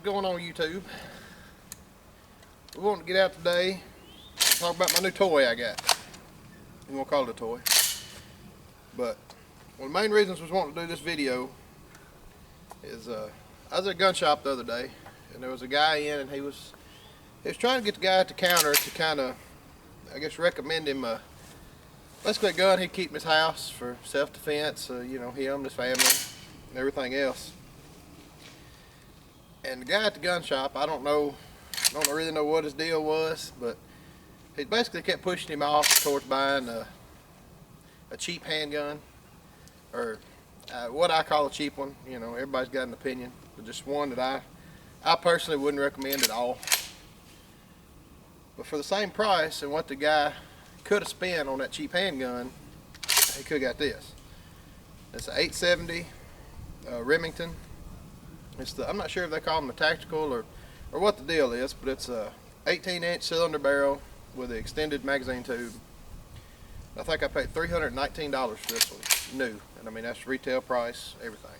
what's going on YouTube? We want to get out today and talk about my new toy I got. We won't call it a toy. But one of the main reasons we was wanting to do this video is I was at a gun shop the other day and there was a guy in and he was trying to get the guy at the counter to kind of, I guess, recommend him basically a gun he'd keep in his house for self-defense, you know, him, his family, and everything else. And the guy at the gun shop, I don't really know what his deal was, but he basically kept pushing him off towards buying a cheap handgun, or what I call a cheap one. You know, everybody's got an opinion, but just one that I personally wouldn't recommend at all. But for the same price and what the guy could have spent on that cheap handgun, he could have got this. It's an 870 Remington. I'm not sure if they call them a tactical or what the deal is, but it's a 18-inch cylinder barrel with an extended magazine tube. I think I paid $319 for this one, new, and I mean that's retail price, everything.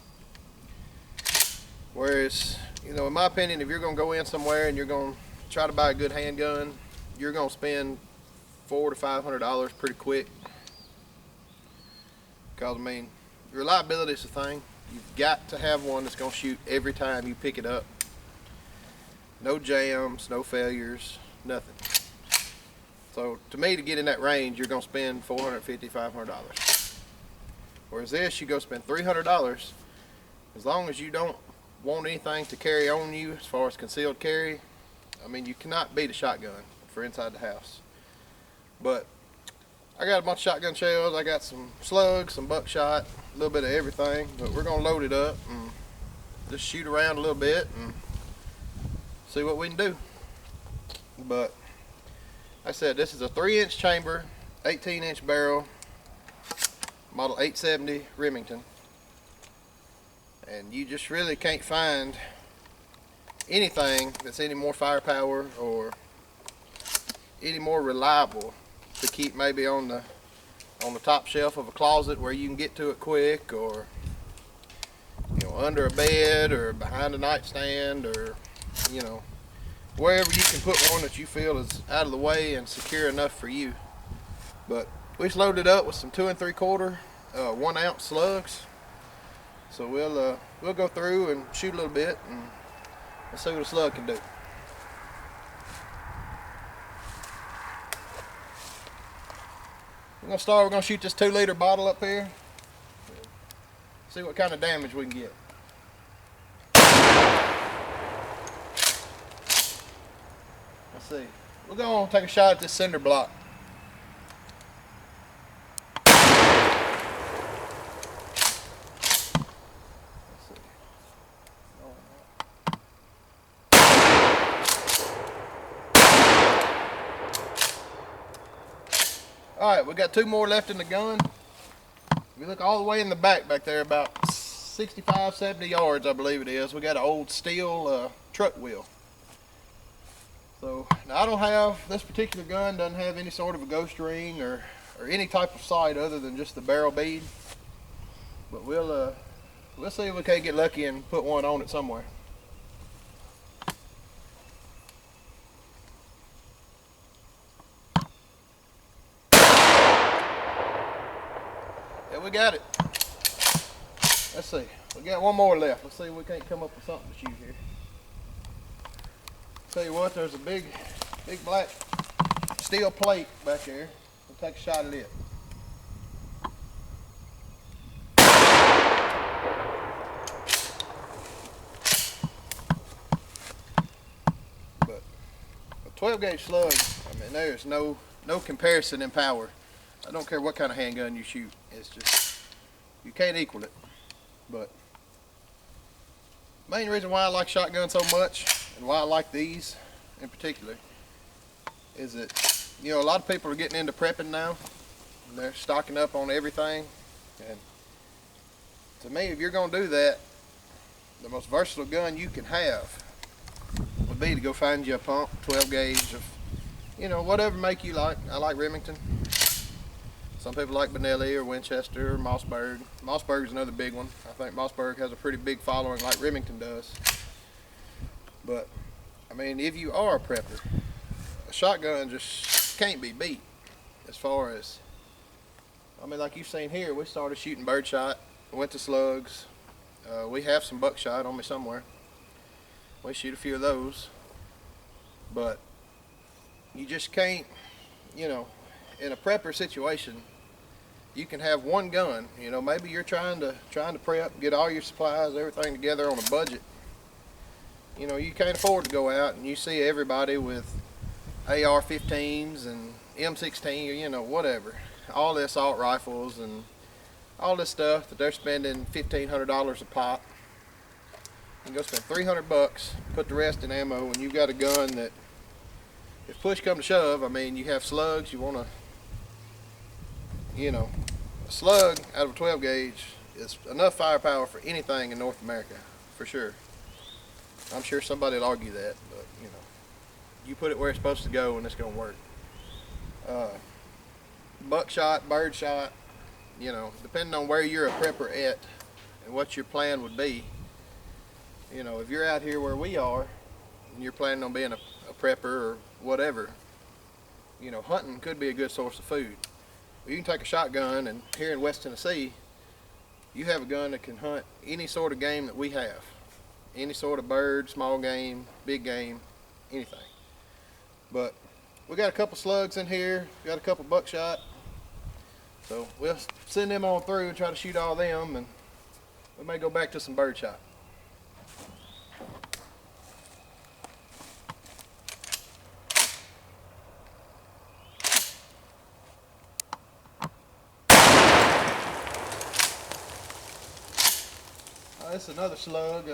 Whereas, you know, in my opinion, if you're going to go in somewhere and you're going to try to buy a good handgun, you're going to spend $400 to $500 pretty quick. Because I mean, reliability is the thing. You've got to have one that's going to shoot every time you pick it up. No jams, no failures, nothing. So to me, to get in that range, you're going to spend $450, $500. Whereas this, you go spend $300. As long as you don't want anything to carry on you as far as concealed carry, I mean, you cannot beat a shotgun for inside the house. But I got a bunch of shotgun shells, I got some slugs, some buckshot, a little bit of everything, but we're going to load it up and just shoot around a little bit and see what we can do. But like I said, this is a 3-inch chamber, 18-inch barrel, model 870 Remington, and you just really can't find anything that's any more firepower or any more reliable to keep maybe on the top shelf of a closet where you can get to it quick, or you know, under a bed or behind a nightstand, or you know, wherever you can put one that you feel is out of the way and secure enough for you. But we just loaded it up with some 2 3/4 1 ounce slugs, so we'll go through and shoot a little bit and let's see what a slug can do. We're going to shoot this 2-liter bottle up here. See what kind of damage we can get. Let's see. We're going to take a shot at this cinder block. Alright, we got 2 more left in the gun. If you look all the way in the back there, about 65, 70 yards I believe it is, we got an old steel truck wheel. So now I don't have, this particular gun doesn't have any sort of a ghost ring or any type of sight other than just the barrel bead. But we'll see if we can't get lucky and put one on it somewhere. We got it. Let's see. We got one more left. Let's see if we can't come up with something to shoot here. Tell you what, there's a big black steel plate back there. We'll take a shot at it. But a 12 gauge slug, I mean, there's no comparison in power. I don't care what kind of handgun you shoot. It's just, you can't equal it. But main reason why I like shotguns so much, and why I like these in particular, is that, you know, a lot of people are getting into prepping now. And they're stocking up on everything. And to me, if you're going to do that, the most versatile gun you can have would be to go find you a pump, 12 gauge, of, you know, whatever make you like. I like Remington. Some people like Benelli or Winchester or Mossberg. Mossberg is another big one. I think Mossberg has a pretty big following like Remington does. But I mean, if you are a prepper, a shotgun just can't be beat. As far as, I mean, like you've seen here, we started shooting birdshot, went to slugs. We have some buckshot on me somewhere. We shoot a few of those, but you just can't, you know, in a prepper situation, you can have one gun. You know, maybe you're trying to prep, get all your supplies, everything together on a budget. You know, you can't afford to go out and you see everybody with AR-15s and M16, or you know, whatever, all the assault rifles and all this stuff that they're spending $1,500 a pop. You can go spend $300, put the rest in ammo, and you've got a gun that, if push comes to shove, I mean, you have slugs, you want to, you know, a slug out of a 12 gauge is enough firepower for anything in North America, for sure. I'm sure somebody will argue that, but you know, you put it where it's supposed to go and it's going to work. Buckshot, birdshot, you know, depending on where you're a prepper at and what your plan would be. You know, if you're out here where we are and you're planning on being a prepper or whatever, you know, hunting could be a good source of food. You can take a shotgun, and here in West Tennessee, you have a gun that can hunt any sort of game that we have. Any sort of bird, small game, big game, anything. But we got a couple slugs in here, got a couple buckshot. So we'll send them on through and try to shoot all them, and we may go back to some birdshot. This is another slug.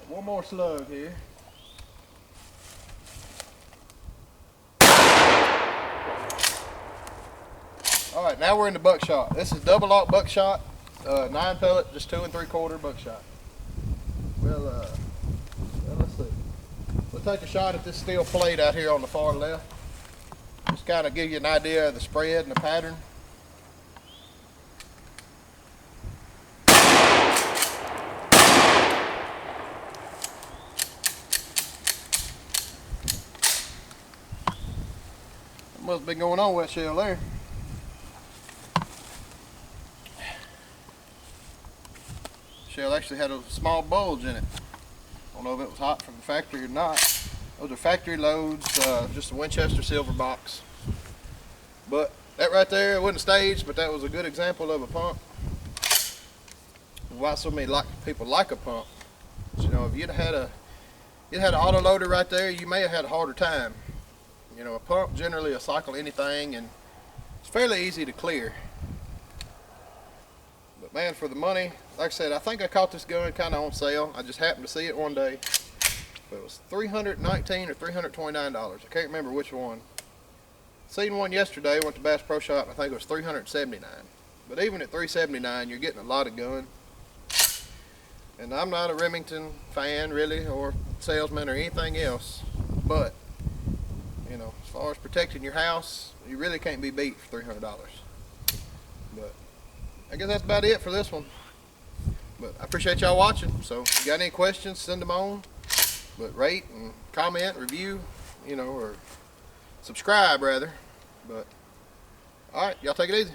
One more slug here. Alright, now we're into buckshot. This is double aught buckshot, 9 pellet, just 2 3/4 buckshot. Well, let's see. We'll take a shot at this steel plate out here on the far left. Just kind of give you an idea of the spread and the pattern. Must be going on wet shell there. Shell actually had a small bulge in it. I don't know if it was hot from the factory or not. Those are factory loads, just a Winchester silver box. But that right there, it wasn't staged, but that was a good example of a pump. Why so many people like a pump. You know, if you'd had an auto loader right there, you may have had a harder time. You know, a pump generally will cycle anything, and it's fairly easy to clear. But man, for the money, like I said, I think I caught this gun kind of on sale. I just happened to see it one day. But it was $319 or $329. I can't remember which one. Seen one yesterday, went to Bass Pro Shop, and I think it was $379. But even at $379, you're getting a lot of gun. And I'm not a Remington fan really, or salesman or anything else, but you know, as far as protecting your house, you really can't be beat for $300. But I guess that's about it for this one. But I appreciate y'all watching. So if you got any questions, send them on. But rate and comment, review, you know, or subscribe rather. But all right, y'all take it easy.